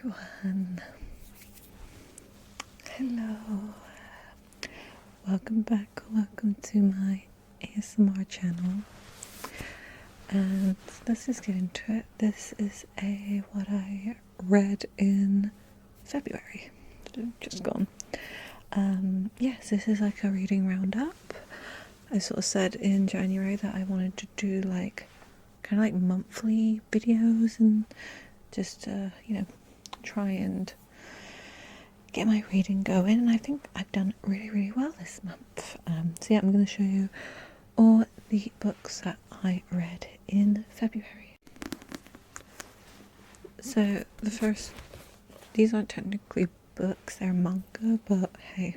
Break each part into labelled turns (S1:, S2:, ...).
S1: everyone. Hello. Welcome back. Welcome to my ASMR channel. And let's just get into it. This is what I read in February. Just gone. Yes, this is like a reading roundup. I sort of said in January that I wanted to do like kind of like monthly videos and just try and get my reading going, and I think I've done really well this month. So yeah, I'm going to show you all the books that I read in February. So the first, these aren't technically books, they're manga, but hey.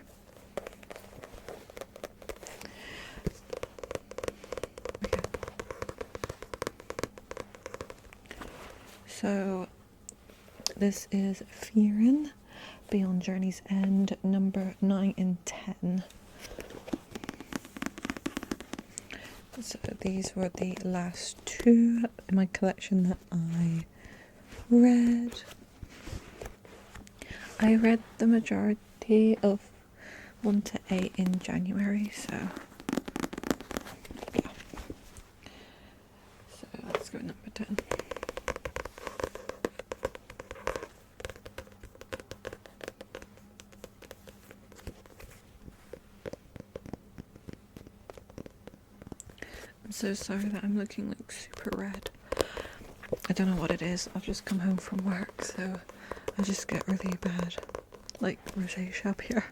S1: Okay. So this is Fearin' Beyond Journey's End, number 9 and 10. So these were the last two in my collection that I read. I read the majority of 1 to 8 in January, so yeah. So let's go with number 10. I'm so sorry that I'm looking like super red. I don't know what it is. I've just come home from work, so I just get really bad like rosacea up here.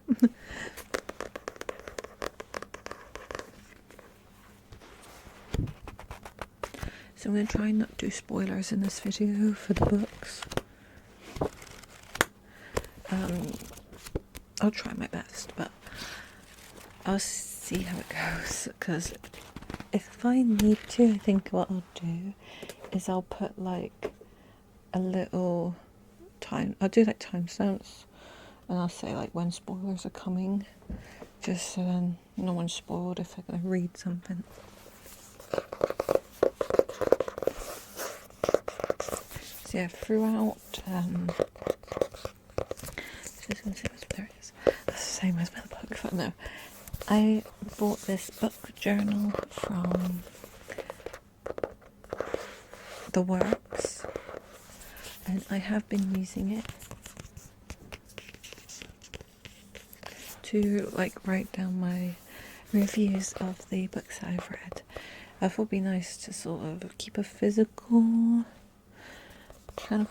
S1: So I'm going to try and not do spoilers in this video for the books. I'll try my best, but I'll see how it goes, because if I need to, I think what I'll do is I'll put like a little time, I'll do like timestamps, and I'll say like when spoilers are coming, just so then no one's spoiled if they're going to read something. So yeah, throughout, there it is. That's the same as my book, but no. I bought this book journal from The Works, and I have been using it to like write down my reviews of the books that I've read. I thought it'd be nice to sort of keep a physical kind of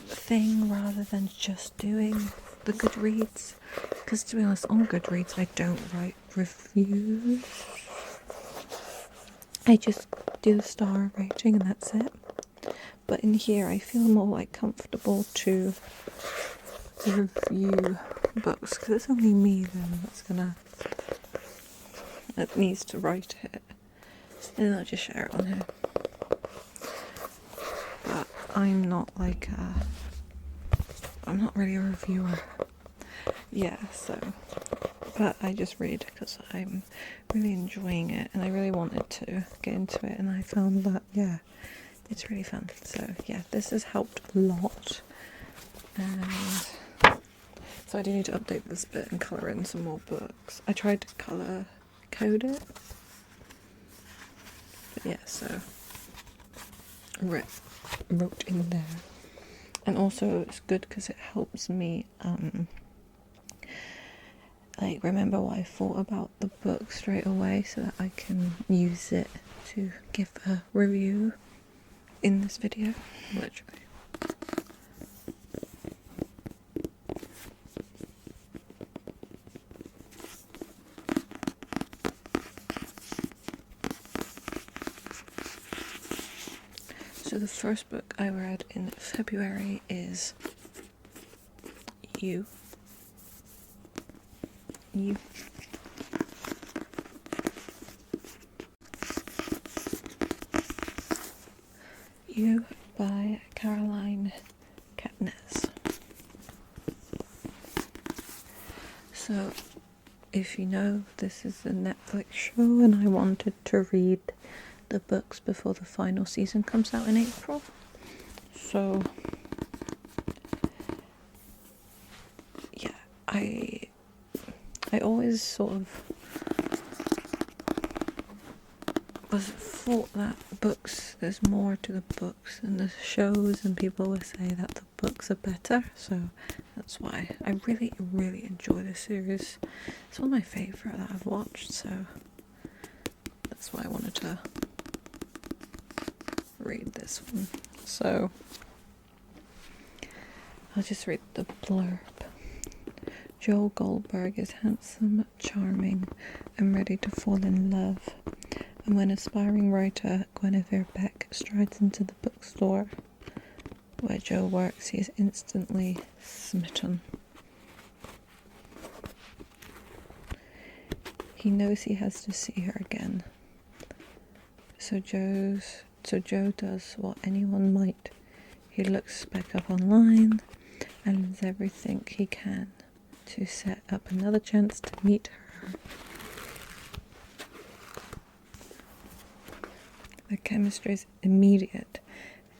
S1: thing rather than just doing the Goodreads, because to be honest, on Goodreads I don't write reviews. I just do the star rating and that's it. But in here I feel more like comfortable to review books, because it's only me then that needs to write it, and then I'll just share it on here. But I'm not like I'm not really a reviewer. Yeah, so, but I just read because I'm really enjoying it and I really wanted to get into it, and I found that, yeah, it's really fun. So yeah, this has helped a lot, and so I do need to update this bit and colour in some more books. I tried to colour code it, but yeah, so wrote in there. And also it's good because it helps me like remember what I thought about the book straight away, so that I can use it to give a review in this video, literally. So the first book I read in February is You by Caroline Kepnes. So if you know, this is a Netflix show, and I wanted to read the books before the final season comes out in April. So always sort of was thought that books, there's more to the books than the shows, and people always say that the books are better, so that's why I really, really enjoy this series. It's one of my favourite that I've watched, so that's why I wanted to read this one. So I'll just read the blurb. Joel Goldberg is handsome, charming, and ready to fall in love. And when aspiring writer Guinevere Beck strides into the bookstore where Joe works, he is instantly smitten. He knows he has to see her again. So Joe does what anyone might. He looks back up online and does everything he can to set up another chance to meet her. The chemistry is immediate.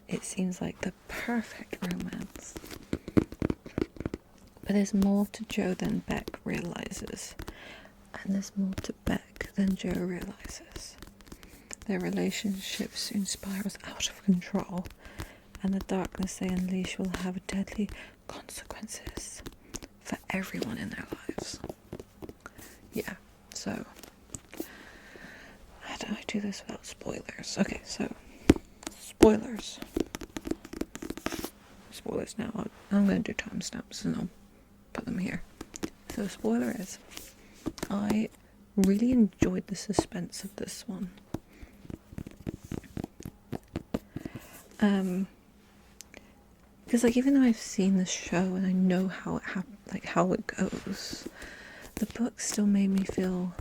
S1: It seems like the perfect romance. But there's more to Joe than Beck realizes. And there's more to Beck than Joe realizes. Their relationship soon spirals out of control, and the darkness they unleash will have deadly consequences for everyone in their lives. Yeah, so how do I do this without spoilers? Okay, so spoilers now. I'm going to do timestamps and I'll put them here. So spoiler is, I really enjoyed the suspense of this one. Because like, even though I've seen the show and I know how it how it goes, the book still made me feel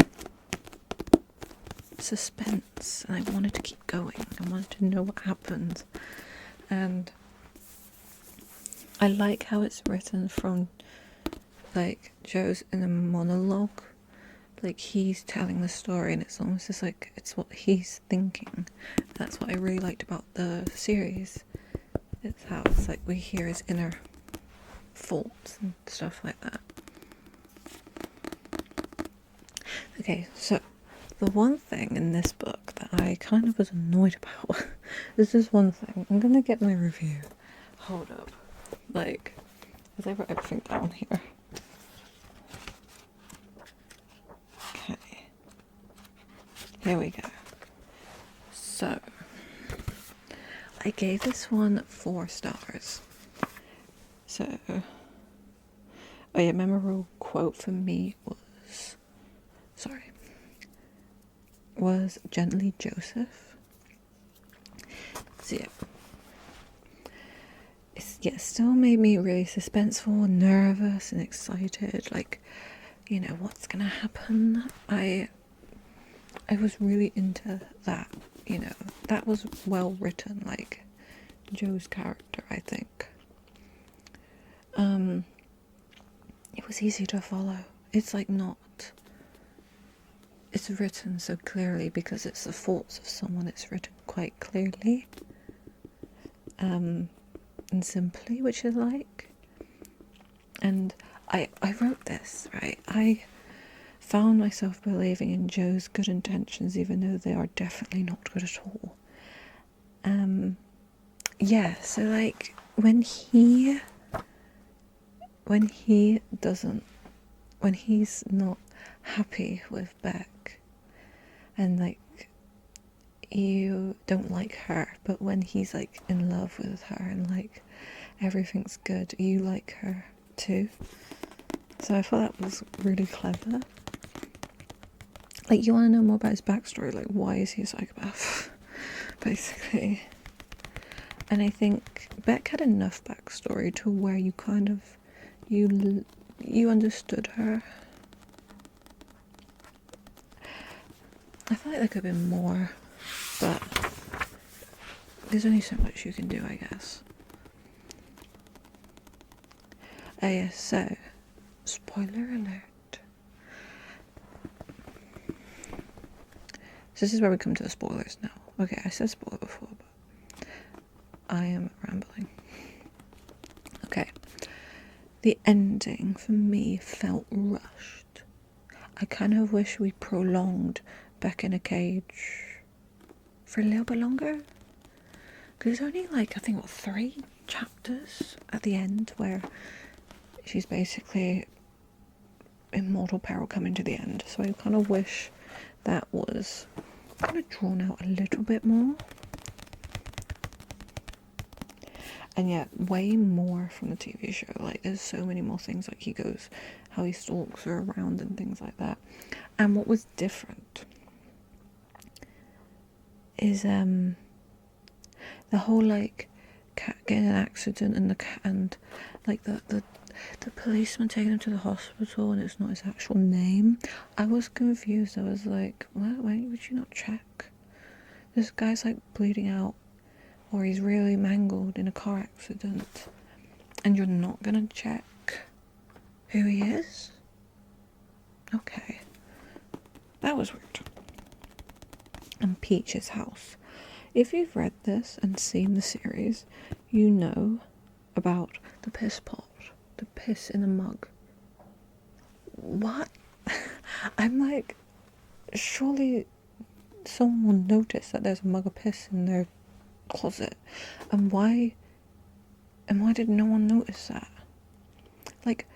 S1: suspense, and I wanted to keep going. I wanted to know what happened, and I like how it's written from, like, Joe's in a monologue, like he's telling the story, and it's almost just like it's what he's thinking. That's what I really liked about the series. It's how it's like we hear his inner thoughts and stuff like that. Okay, so the one thing in this book that I kind of was annoyed about is this one thing. I'm gonna get my review. Hold up. Like, because I wrote everything down here. Okay. Here we go. So, I gave this one 4 stars. So, a memorable quote for me was Gently Joseph. So yeah, still made me really suspenseful, nervous and excited, like, you know, what's gonna happen. I was really into that, you know, that was well written, like Joe's character, I think. It was easy to follow. It's like it's written so clearly because it's the thoughts of someone. It's written quite clearly and simply, which I like. And I wrote this, right? I found myself believing in Joe's good intentions, even though they are definitely not good at all. Yeah, so like when he's not happy with Beck, and like you don't like her, but when he's like in love with her and like everything's good, you like her too. So I thought that was really clever. Like, you want to know more about his backstory, like why is he a psychopath basically. And I think Beck had enough backstory to where you kind of you understood her. I feel like there could have been more, but there's only so much you can do, I guess. Yeah, so, spoiler alert. So this is where we come to the spoilers now. Okay, I said spoiler before, but I am rambling. Okay. The ending, for me, felt rushed. I kind of wish we prolonged Beck in a Cage for a little bit longer. Because there's only like, I think, what, 3 chapters at the end where she's basically in mortal peril coming to the end. So I kind of wish that was kind of drawn out a little bit more. And yet, way more from the TV show. Like, there's so many more things. Like, he goes, how he stalks her around and things like that. And what was different is the whole like cat getting an accident and like the policeman taking him to the hospital and it's not his actual name. I was confused. I was like, what? Why would you not check? This guy's like bleeding out, or he's really mangled in a car accident, and you're not gonna check who he is? Okay, that was weird. And Peach's house. If you've read this and seen the series, you know about the piss pot, the piss in a mug. What? I'm like, surely someone will notice that there's a mug of piss in their closet. And why did no one notice that? Like,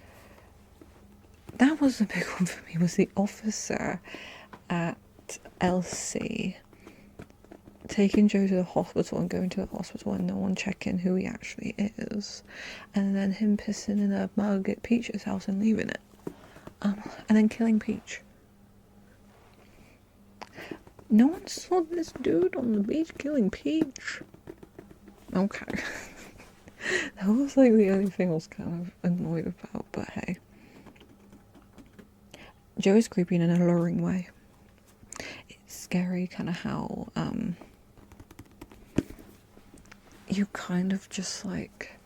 S1: that was the big one for me, was the officer at LC taking Joe to the hospital and going to the hospital and no one checking who he actually is, and then him pissing in a mug at Peach's house and leaving it, and then killing Peach. No one saw this dude on the beach killing Peach. Okay. That was like the only thing I was kind of annoyed about, but hey. Joe is creepy in an alluring way. It's scary kind of how you kind of just like,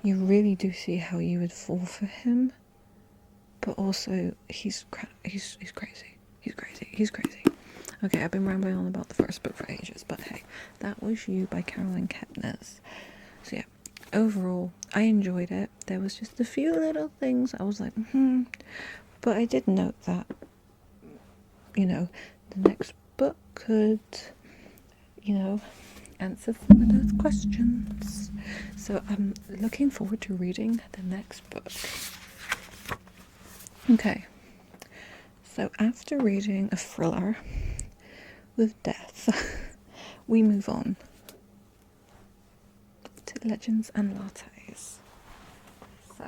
S1: you really do see how you would fall for him, but also he's crazy. Okay, I've been rambling on about the first book for ages, but hey, that was You by Caroline Kepnes. So yeah, overall, I enjoyed it. There was just a few little things I was like, but I did note that, you know, the next book could, you know, answer some of those questions. So I'm looking forward to reading the next book. Okay, so after reading a thriller with death, we move on to Legends and Lattes. So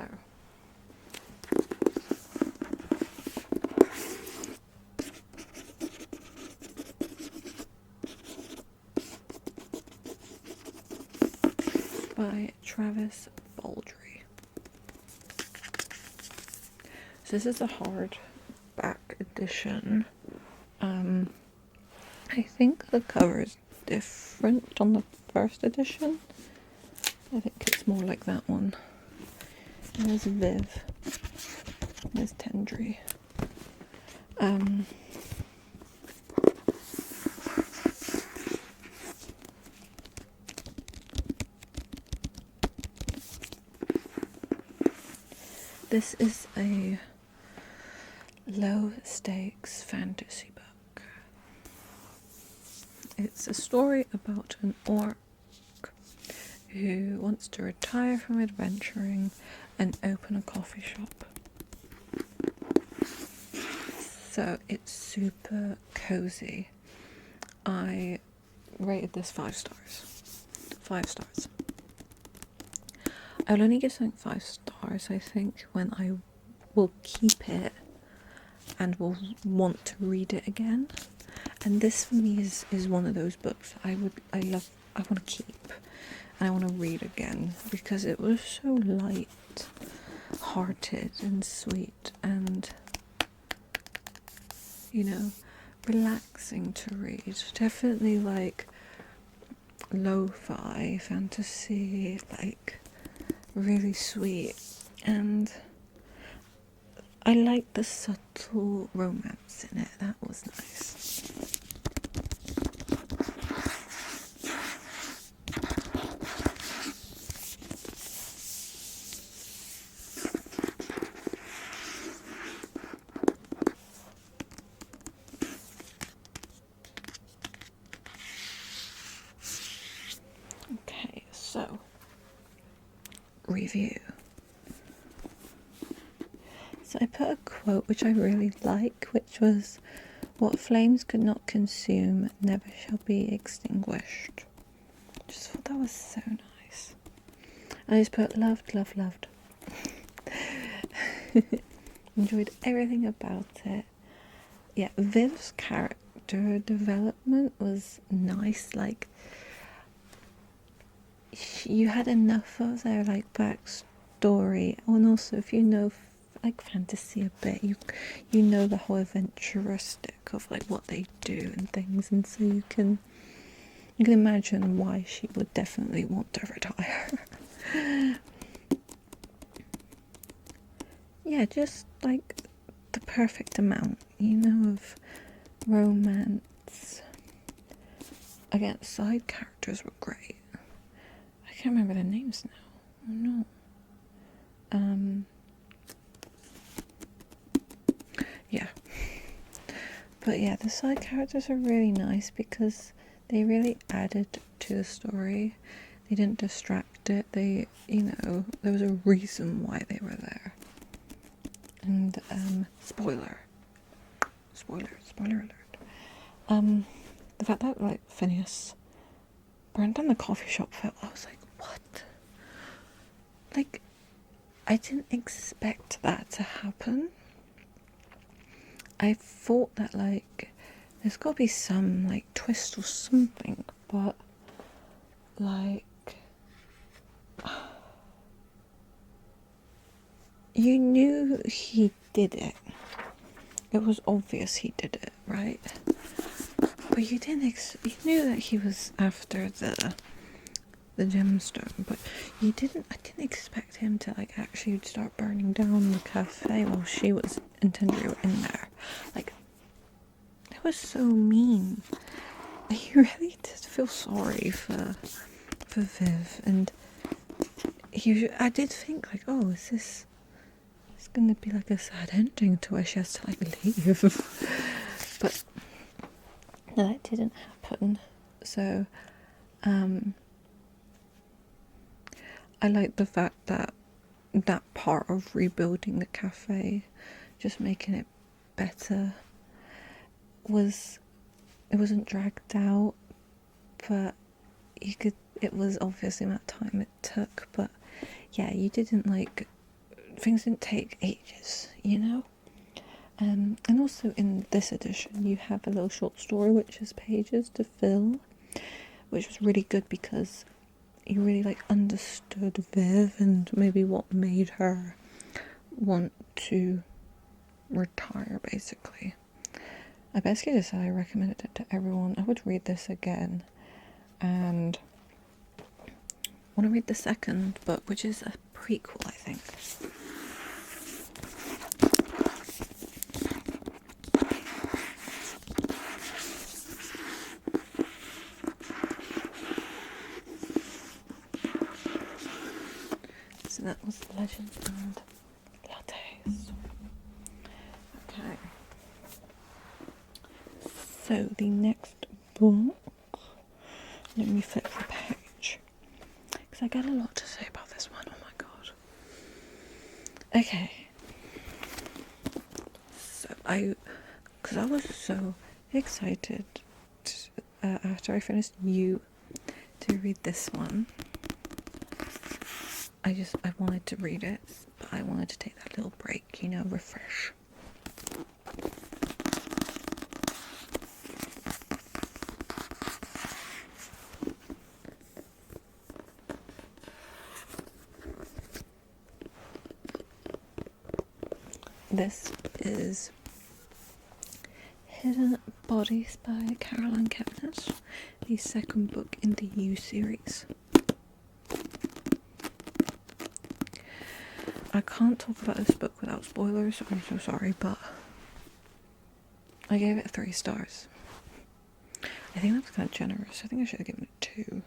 S1: by Travis Baldry. So this is a hardback edition. I think the cover is different on the first edition. I think it's more like that one. And there's Viv. There's Tendry. This is a low-stakes fantasy book. It's a story about an orc who wants to retire from adventuring and open a coffee shop. So it's super cozy. I rated this 5 stars. 5 stars. I'll only give something 5 stars, I think, when I will keep it and will want to read it again. And this for me is one of those books I want to keep and I want to read again, because it was so light hearted and sweet and, you know, relaxing to read. Definitely like lo-fi fantasy, like really sweet, and I like the subtle romance in it. That was nice. So, review. So I put a quote which I really like, which was, "What flames could not consume never shall be extinguished." Just thought that was so nice. I just put loved, loved, loved. Enjoyed everything about it. Yeah, Viv's character development was nice. Like, you had enough of their like backstory, and also if you know like fantasy a bit, you know the whole adventuristic of like what they do and things, and so you can imagine why she would definitely want to retire. Yeah, just like the perfect amount, of romance. Again, side characters were great. I can't remember their names now. Oh no. Yeah. But yeah, the side characters are really nice because they really added to the story. They didn't distract it. They, there was a reason why they were there. And spoiler alert. The fact that like Phineas burned down the coffee shop, I was like, what? Like, I didn't expect that to happen. I thought that like there's got to be some like twist or something, but like you knew he did it. It was obvious he did it, right? But you didn't. You knew that he was after the gemstone, but I didn't expect him to like actually start burning down the cafe while she was and Tendry were in there. Like, it was so mean. You really did feel sorry for Viv, and I did think like, oh, is this gonna be like a sad ending to where she has to like leave? But no, that didn't happen. So I like the fact that part of rebuilding the cafe, just making it better, it wasn't dragged out, but it was obviously that time it took, but yeah, you didn't like, things didn't take ages, and also in this edition you have a little short story which is pages to fill, which was really good because you really like understood Viv and maybe what made her want to retire, basically. I basically just said I recommended it to everyone. I would read this again, and I want to read the second book, which is a prequel, I think. So that was Legends and Lattes. Okay. So the next book, let me flip the page, because I got a lot to say about this one. Oh my god. Okay. So because I was so excited after I finished You to read this one. I wanted to read it, but I wanted to take that little break, refresh. This is Hidden Bodies by Caroline Kepnes, the second book in the You series. I can't talk about this book without spoilers, I'm so sorry, but I gave it 3 stars. I think that's kind of generous. I think I should have given it 2.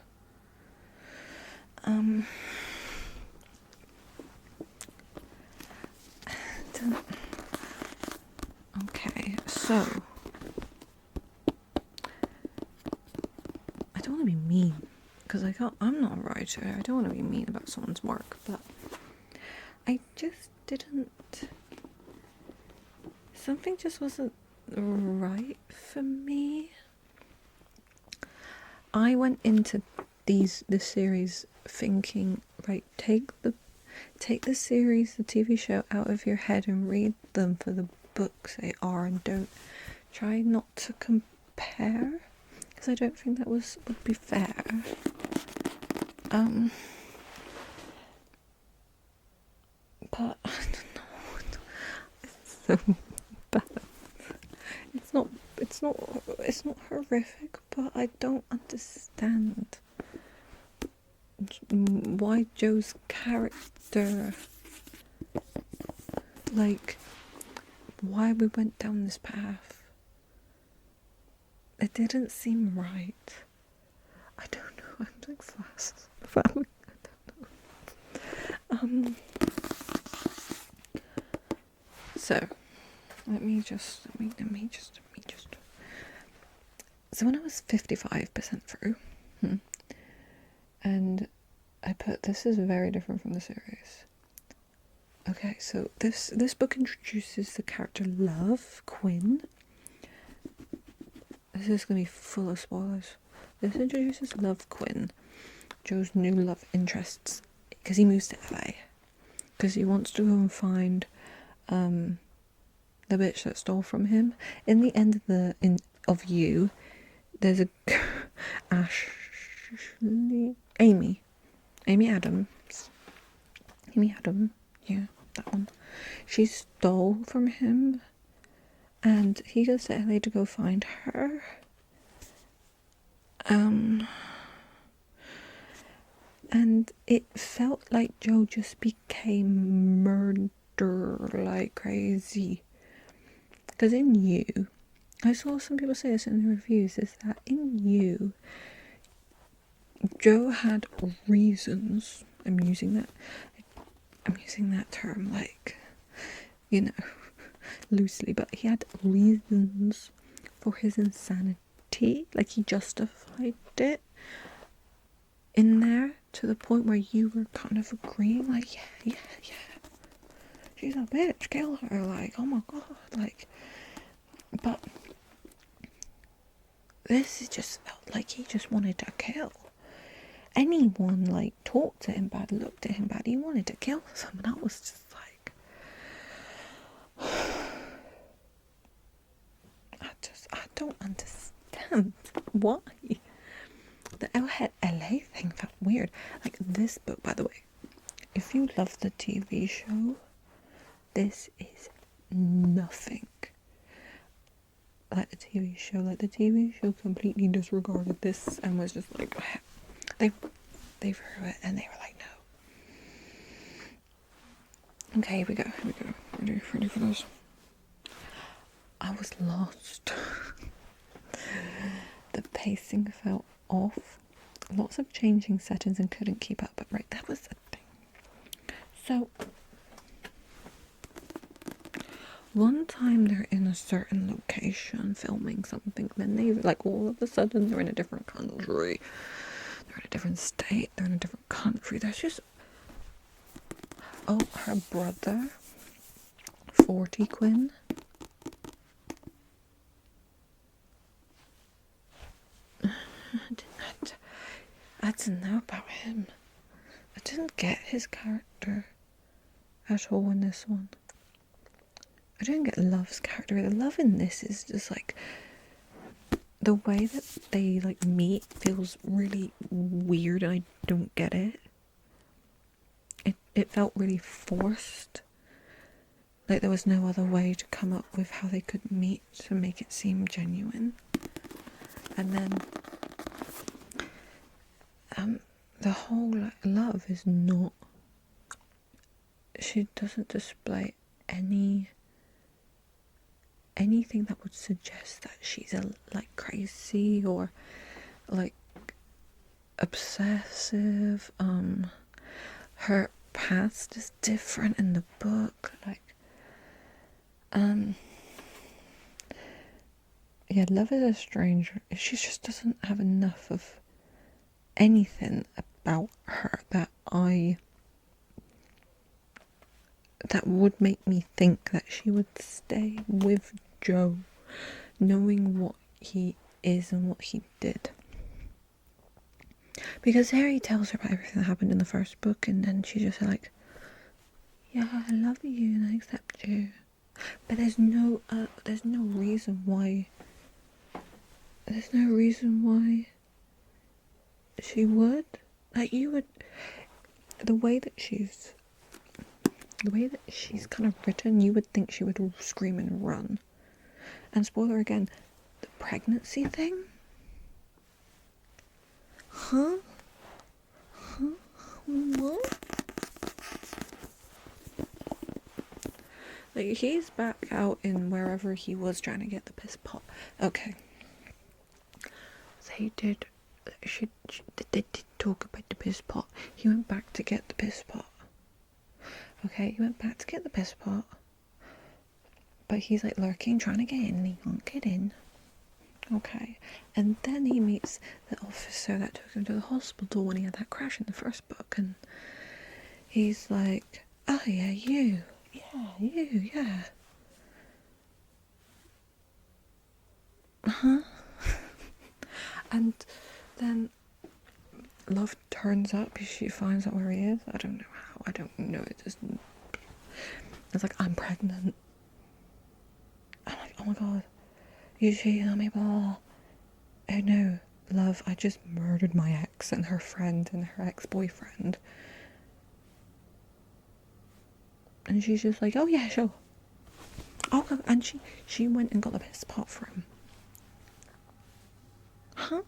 S1: Okay, so I don't want to be mean because I'm not a writer. try to. I don't want to be mean about someone's work, but I just didn't. Something just wasn't right for me. I went into this series thinking, right, take the series, the TV show, out of your head and read them for the books they are, and don't try not to compare, because I don't think that would be fair. But I don't know. It's so bad. It's not horrific, but I don't understand why Joe's character, like, why we went down this path. It didn't seem right. I don't know. I'm like fast. I don't know. So let me just. So when I was 55% through, and I put, this is very different from the series. Okay, so this book introduces the character Love, Quinn. This is going to be full of spoilers. This introduces Love, Quinn, Joe's new love interests, because he moves to LA. Because he wants to go and find the bitch that stole from him. In the end of You, there's a Amy Adams, yeah, that one. She stole from him, and he goes to LA to go find her. And it felt like Joe just became murder like crazy. Because in You, I saw some people say this in the reviews, is that in You, Joe had reasons. I'm using that term, like, you know, loosely, but he had reasons for his insanity. Like, he justified it in there to the point where you were kind of agreeing, like, yeah, she's a bitch, kill her, like, oh my god, like. But this just felt like he just wanted to kill. Anyone, like, talked to him bad, looked at him bad, he wanted to kill someone. I was just like, I don't understand why. The LA thing felt weird. Like, this book, by the way, if you love the TV show, this is nothing like the TV show. Like, the TV show completely disregarded this and was just like, they threw it and they were like, no. Okay, here we go. Ready for this? I was lost. The pacing felt off. Lots of changing settings and couldn't keep up. But right, that was the thing. So one time they're in a certain location filming something, then they, like, all of a sudden they're in a different country. They're in a different state. They're in a different country. There's just... Oh, her brother, 40 Quinn. I didn't know about him. I didn't get his character at all in this one. I didn't get Love's character. The Love in this is just like, the way that they, like, meet feels really weird, and I don't get it. It felt really forced. Like, there was no other way to come up with how they could meet to make it seem genuine. And then the whole, like, Love is not... She doesn't display anything that would suggest that she's like crazy or like obsessive. Her past is different in the book. Like, Love is a strange... She just doesn't have enough of anything about her that would make me think that she would stay with Joe, knowing what he is and what he did. Because Harry tells her about everything that happened in the first book, and then she's just like, yeah, I love you and I accept you. But there's no reason why. There's no reason why she would. Like, you would. The way that she's kind of written, you would think she would scream and run. And spoiler again, the pregnancy thing? Huh? What? Like, he's back out in wherever he was trying to get the piss pot. Okay. They did talk about the piss pot. He went back to get the piss pot. Okay, he went back to get the piss pot. But he's like lurking, trying to get in, and he can't get in. Okay. And then he meets the officer that took him to the hospital when he had that crash in the first book, and he's like, oh yeah, you. Yeah, you, yeah. Uh-huh. And then love turns up, she finds out where he is. I don't know how, I don't know, it's like, I'm pregnant. I'm like, oh my god, you cheated on me, blah. Oh no, love, I just murdered my ex and her friend and her ex-boyfriend. And she's just like, oh yeah, sure. I'll go. And she went and got the piss pot for him. Huh?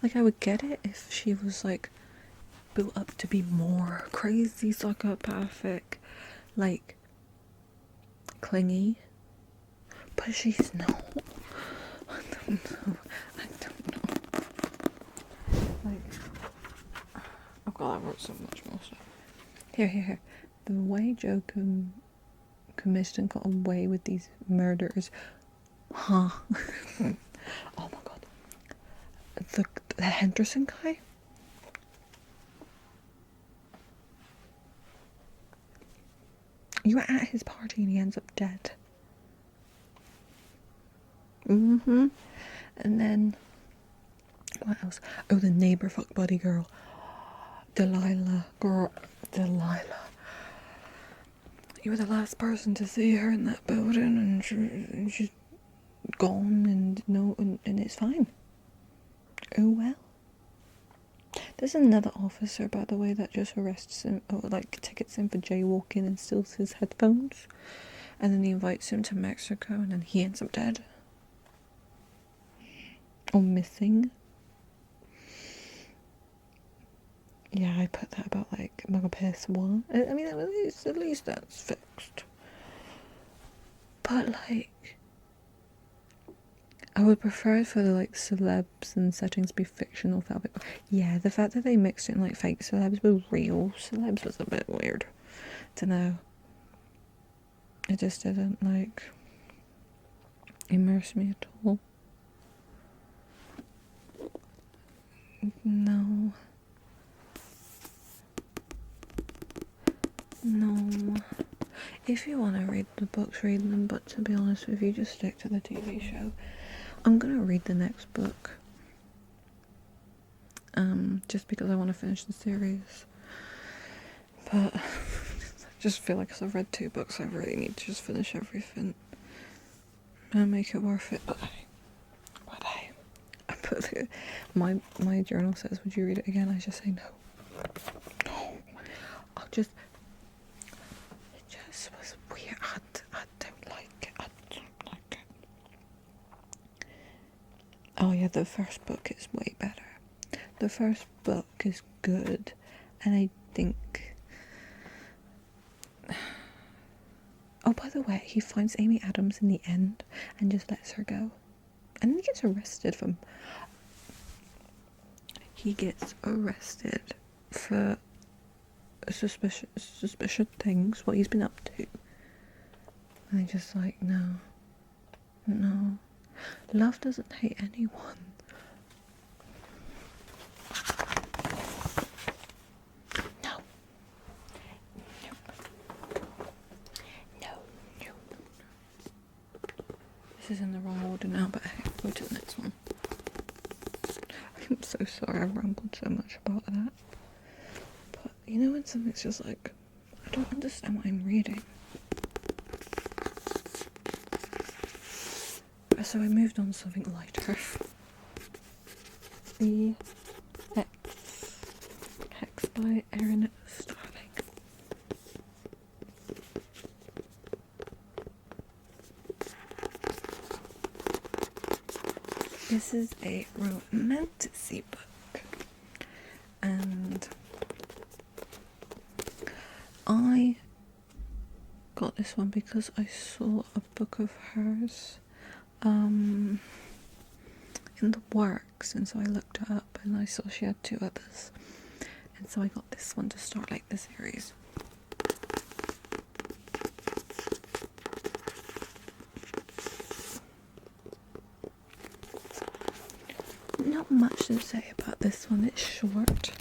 S1: Like, I would get it if she was like built up to be more crazy, psychopathic, like clingy, but she's not. I don't know. Like, oh god, I wrote so much more stuff. Here. The way Joe committed and got away with these murders, huh? Oh my god. The Henderson guy? You were at his party and he ends up dead. Mm-hmm. And then, what else? Oh, the neighbor fuck buddy girl. Delilah. You were the last person to see her in that building, and she's gone, and it's fine. Oh well. There's another officer, by the way, that just arrests him, or like tickets him for jaywalking and steals his headphones, and then he invites him to Mexico, and then he ends up dead or missing. Yeah, I put that about like Mega PS1. I mean, at least that's fixed. But like, I would prefer for the like celebs and settings be fictional for people. Yeah, the fact that they mixed in like fake celebs with real celebs was a bit weird. To know. It just didn't like immerse me at all. No. If you want to read the books, read them, but to be honest with you, just stick to the TV show. I'm gonna read the next book. Just because I want to finish the series. But I just feel like because I've read 2 books, I really need to just finish everything and make it worth it. But I put it, my journal says, would you read it again? I just say no. It just was weird. I don't like it. Oh yeah, the first book is way better. The first book is good, and I think... Oh, by the way, he finds Amy Adams in the end and just lets her go. And then he gets arrested for suspicious things, what he's been up to. And I just like, no. Love doesn't hate anyone. this is in the wrong order now, but hey, go to the next one. I'm so sorry I rambled so much about that. But you know when something's just like, I don't understand what I'm reading. So I moved on to something lighter. The Hex by Erin Starling. This is a romanticy book, and I got this one because I saw a book of hers in the works, and so I looked it up and I saw she had 2 others, and so I got this one to start like the series. Not much to say about this one, it's short.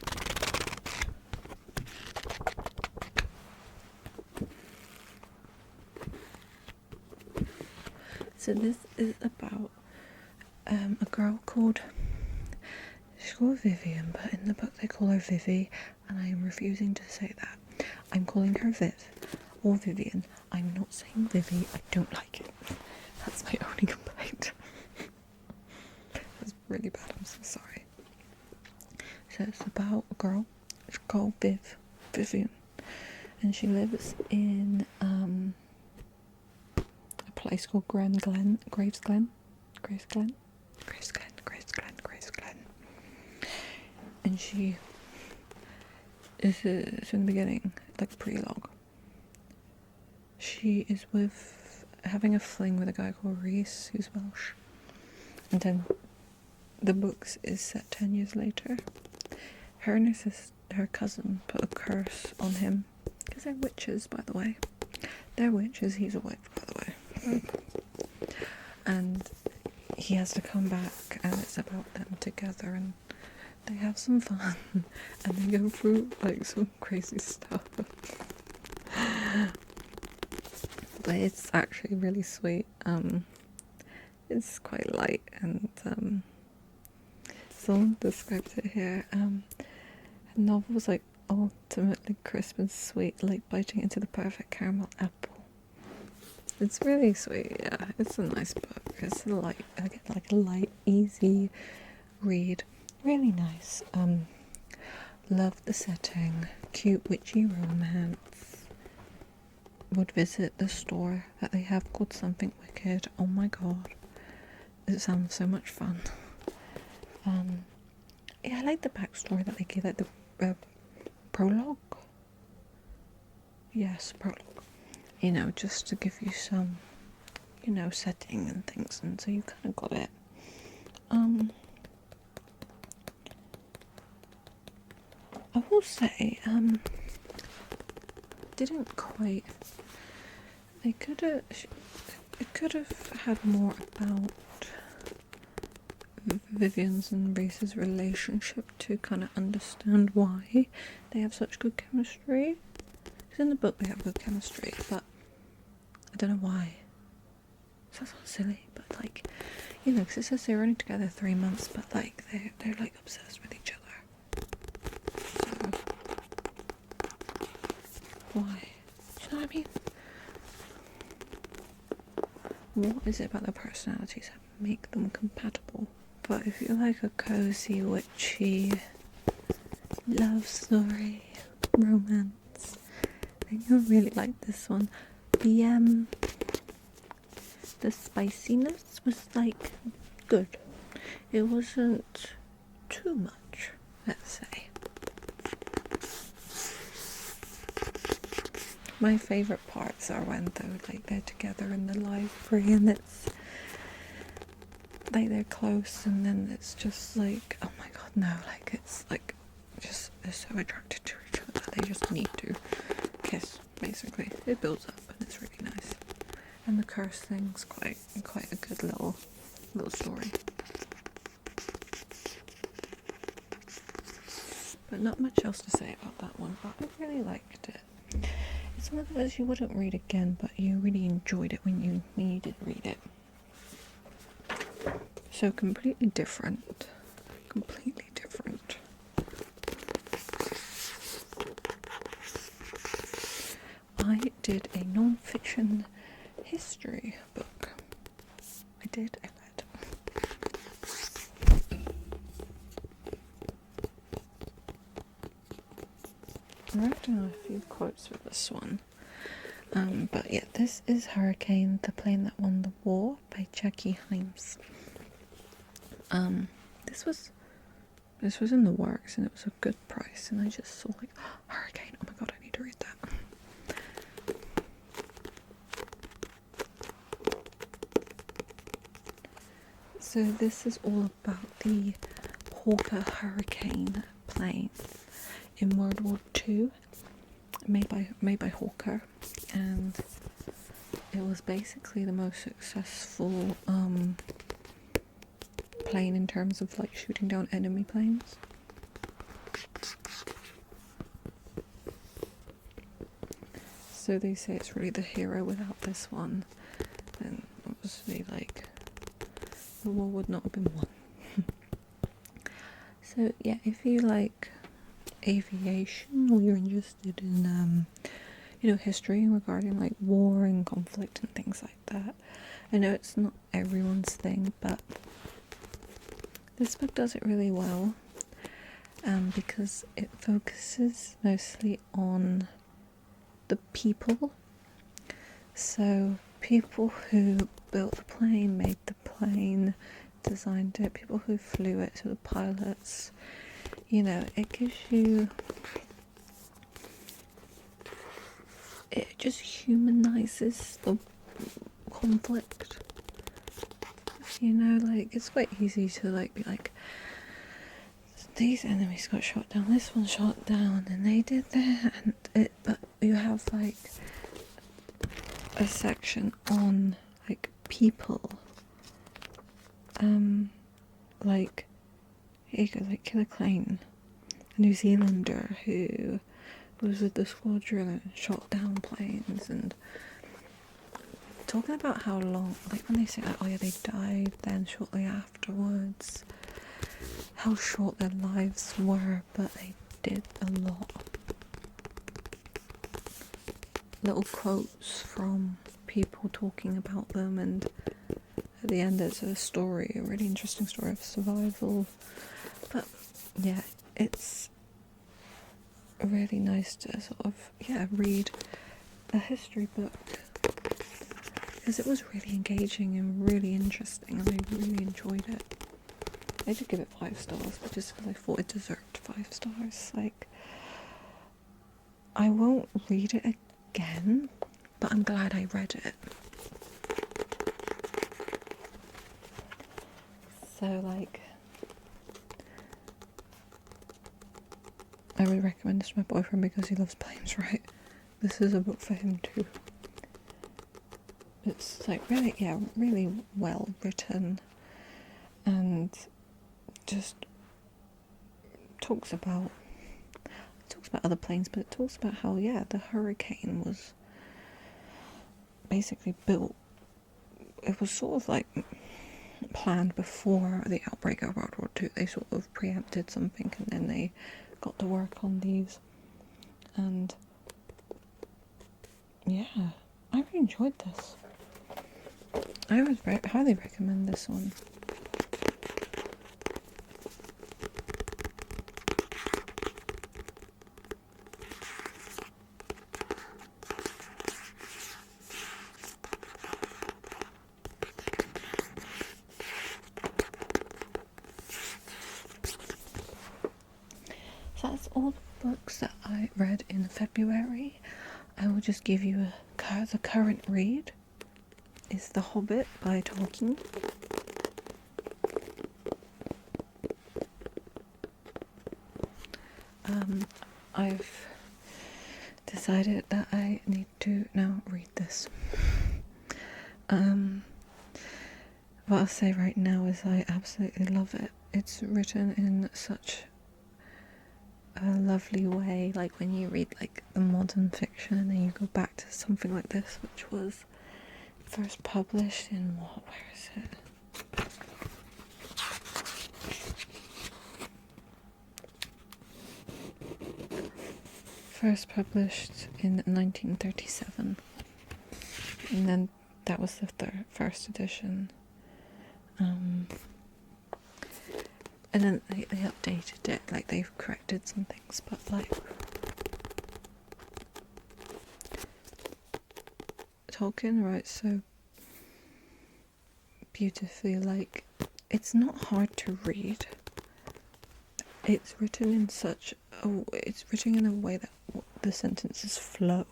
S1: So this is about a girl called, she's called Vivian, but in the book they call her Vivi, and I am refusing to say that. I'm calling her Viv, or Vivian. I'm not saying Vivi, I don't like it. That's my only complaint. That's really bad, I'm so sorry. So it's about a girl, it's called Vivian, and she lives in a place called Gravesglen. And she is in the beginning, like prologue. She is having a fling with a guy called Reese, who's Welsh. And then the books is set 10 years later. Her and her cousin put a curse on him, because they're witches, by the way. They're witches, he's a witch, by the way. And he has to come back, and it's about them together, and they have some fun, and they go through like some crazy stuff. But it's actually really sweet. It's quite light, and someone described it here. The novel's like ultimately crisp and sweet, like biting into the perfect caramel apple. It's really sweet, yeah. It's a nice book. It's a light, easy read. Really nice. Love the setting. Cute, witchy romance. Would visit the store that they have called Something Wicked. Oh my god. It sounds so much fun. Yeah, I like the backstory that they give, like the prologue. Yes, prologue. You know, just to give you some, you know, setting and things, and so you kind of got it. I will say, didn't quite. It could have had more about Vivian's and Reese's relationship to kind of understand why they have such good chemistry. Because in the book they have good chemistry, but I don't know why. So that sounds silly, but like, you know, because it says they're only together 3 months, but like they're like obsessed with each other. So why? Do you know what I mean? What is it about their personalities that make them compatible? But if you like a cozy, witchy love story, romance, then you'll really like this one. The spiciness was like good. It wasn't too much, let's say. My favourite parts are when they're together in the library and it's like they're close, and then it's just like, oh my god, no, like it's like just they're so attracted to each other, they just need to kiss, basically. It builds up and it's really nice. And the curse thing's quite a good little story. But not much else to say about that one, but I really liked it. It's one of those you wouldn't read again, but you really enjoyed it when you did read it. So completely different. Completely different. I did a non-fiction history book. I read. I wrote down a few quotes for this one. But yeah, this is Hurricane, the Plane That Won the War by Jackie Himes. This was in the works and it was a good price, and I just saw like Hurricane. Oh my god, I need to read that. So this is all about the Hawker Hurricane plane in World War II, made by Hawker, and it was basically the most successful plane in terms of like shooting down enemy planes. So they say it's really the hero. Without this one, then obviously like the war would not have been won. So yeah, if you like aviation or you're interested in history regarding like war and conflict and things like that, I know it's not everyone's thing, but this book does it really well, because it focuses mostly on the people. So people who built the plane, made the plane, designed it, people who flew it, so the pilots, it gives you, it just humanizes the conflict. Like it's quite easy to like be like, these enemies got shot down, this one shot down, and they did that, but you have like a section on like people, like here you go, like Killer Klein, a New Zealander who was with the squadron and shot down planes, and talking about how long, like when they say like, oh yeah, they died then shortly afterwards, how short their lives were, but they did a lot. Little quotes from people talking about them, and at the end there's a story, a really interesting story of survival. But yeah, it's really nice to sort of read a history book, because it was really engaging and really interesting, and I really enjoyed it. I did give it 5 stars, but just because I thought it deserved 5 stars. Like, I won't read it again, but I'm glad I read it. So like, I would recommend this to my boyfriend because he loves planes, right? This is a book for him too. It's like really well written, and just talks about other planes, but it talks about how the Hurricane was basically built. It was sort of like planned before the outbreak of World War II. They sort of preempted something, and then they got to work on these. And yeah, I really enjoyed this. I would highly recommend this one. So that's all the books that I read in February. I will just give you the current read is The Hobbit by Tolkien. I've decided that I need to now read this. What I'll say right now is I absolutely love it. It's written in such a lovely way, like when you read like the modern fiction and then you go back to something like this, which was first published in where is it? first published in 1937, and then that was the first edition. And then they updated it, like they've corrected some things, but like Tolkien writes so beautifully, like it's not hard to read. It's written in a way that the sentences flow.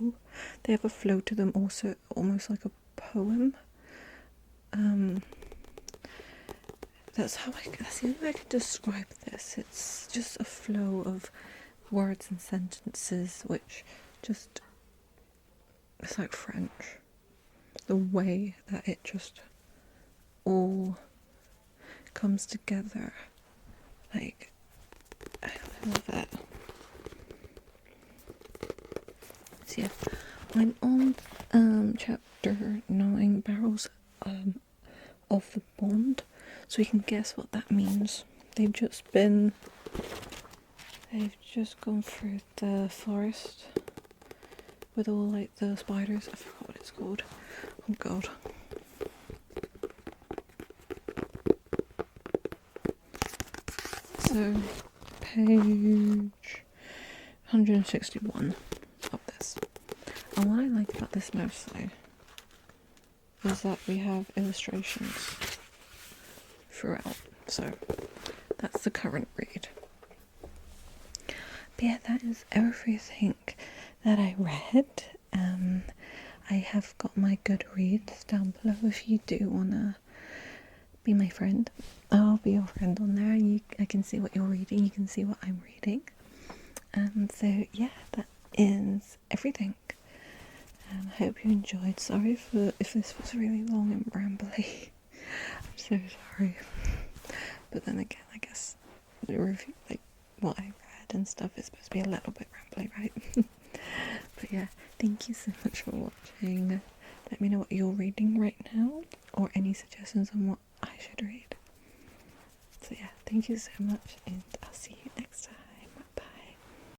S1: They have a flow to them, also almost like a poem. That's the only way I could describe this. It's just a flow of words and sentences, which just, it's like French. The way that it just all comes together. Like, I love it. So yeah, I'm on chapter 9, Barrels of the Bond, so you can guess what that means. They've just gone through the forest with all like the spiders. I forgot what it's called. Oh god. So page 161 of this. And what I like about this mostly is that we have illustrations throughout. So that's the current read. But yeah, that is everything that I read. I have got my Goodreads down below if you do wanna be my friend. I'll be your friend on there, and I can see what you're reading, you can see what I'm reading. So yeah, that is everything. I hope you enjoyed. Sorry if this was really long and rambly. I'm so sorry. But then again, I guess the review, like what I read and stuff, is supposed to be a little bit rambly, right? But yeah, thank you so much for watching. Let me know what you're reading right now, or any suggestions on what I should read. So yeah, thank you so much, and I'll see you next time.